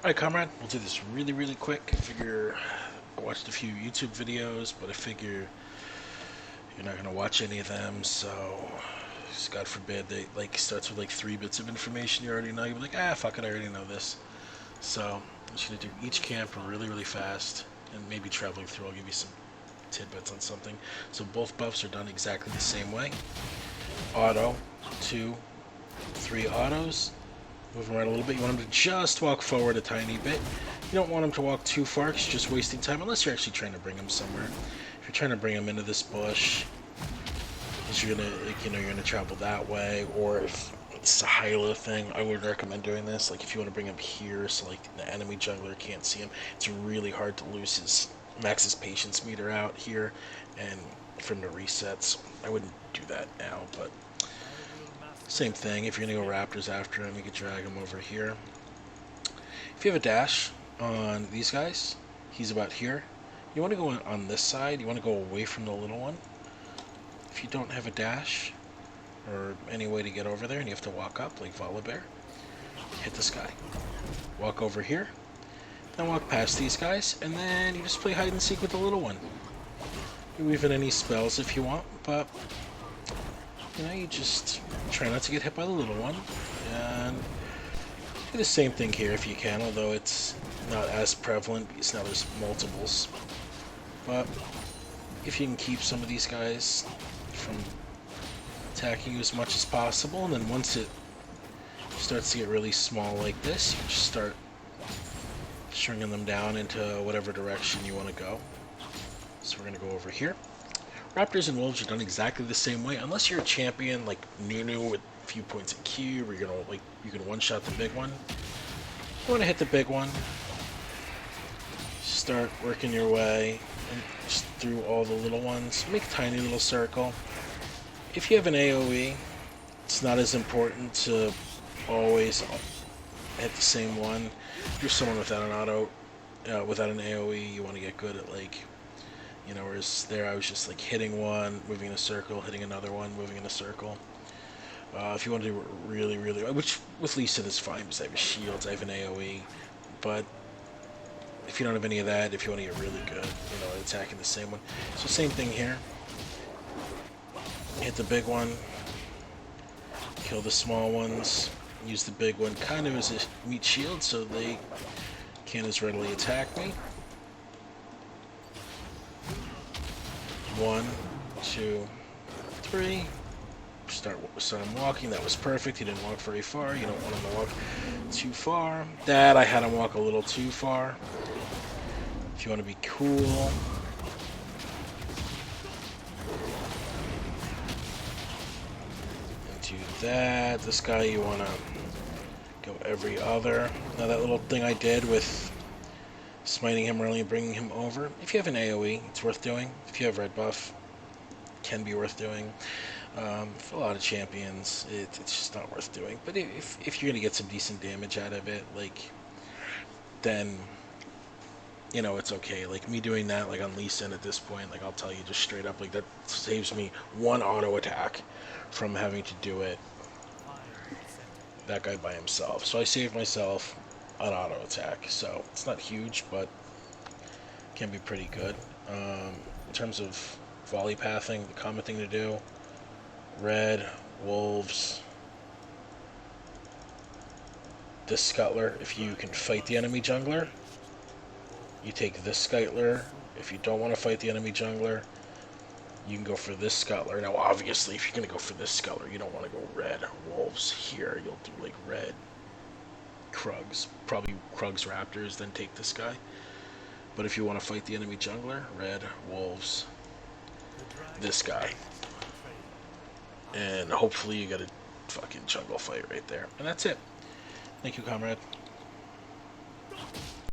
Alright, comrade, we'll do this really, really quick. I figure I watched a few YouTube videos, but I figure you're not gonna watch any of them, so God forbid they like starts with like 3 bits of information you already know. You'll be like, fuck it, I already know this. So I'm just gonna do each camp really, really fast, and maybe traveling through. I'll give you some tidbits on something. So both buffs are done exactly the same way. Auto, 2, 3 autos. Move him around a little bit. You want him to just walk forward a tiny bit. You don't want him to walk too far because you're just wasting time unless you're actually trying to bring him somewhere. If you're trying to bring him into this bush, because you're gonna travel that way, or if it's a Hyla thing, I would recommend doing this. Like if you want to bring him here, so like the enemy jungler can't see him, it's really hard to lose his max patience meter out here, and for him to resets. I wouldn't do that now, but same thing. If you're gonna go Raptors after him, you could drag him over here. If you have a dash on these guys, he's about here. You want to go on this side. You want to go away from the little one. If you don't have a dash or any way to get over there and you have to walk up like Volibear, hit this guy. Walk over here, then walk past these guys, and then you just play hide and seek with the little one. You weave in any spells if you want, but you just try not to get hit by the little one, and do the same thing here if you can, although it's not as prevalent because now there's multiples. But if you can keep some of these guys from attacking you as much as possible, and then once it starts to get really small like this, you just start stringing them down into whatever direction you want to go. So we're going to go over here. Raptors and Wolves are done exactly the same way, unless you're a champion like Nunu with a few points in Q, where you can one-shot the big one. You want to hit the big one, start working your way just through all the little ones. Make a tiny little circle. If you have an AoE, it's not as important to always hit the same one. If you're someone without an without an AoE, you want to get good at whereas there I was just like hitting one, moving in a circle, hitting another one, moving in a circle. If you want to do it really, really, which with Lee Sin is fine because I have shields, I have an AoE, but if you don't have any of that, if you want to get really good, attacking the same one. So same thing here. Hit the big one, kill the small ones, use the big one kind of as a meat shield so they can't as readily attack me. 1, 2, 3. Start him walking. That was perfect. He didn't walk very far. You don't want him to walk too far. That I had him walk a little too far. If you want to be cool, and do that. This guy you want to go every other. Now that little thing I did with smiting him early and bringing him over. If you have an AoE, it's worth doing. If you have red buff, it can be worth doing. For a lot of champions, it's just not worth doing. But if you're gonna get some decent damage out of it, then it's okay. Like me doing that, like on Lee Sin at this point, like I'll tell you just straight up, like that saves me one auto attack from having to do it. That guy by himself. So I saved myself an auto attack. So it's not huge, but can be pretty good. In terms of volley pathing, the common thing to do: red, wolves, this scuttler. If you can fight the enemy jungler, you take this scuttler. If you don't want to fight the enemy jungler, you can go for this scuttler. Now obviously if you're going to go for this scuttler, you don't want to go red wolves here. You'll do like red Krugs, probably Krugs Raptors, then take this guy. But if you want to fight the enemy jungler, red wolves, this guy. And hopefully you get a fucking jungle fight right there. And that's it. Thank you, comrade.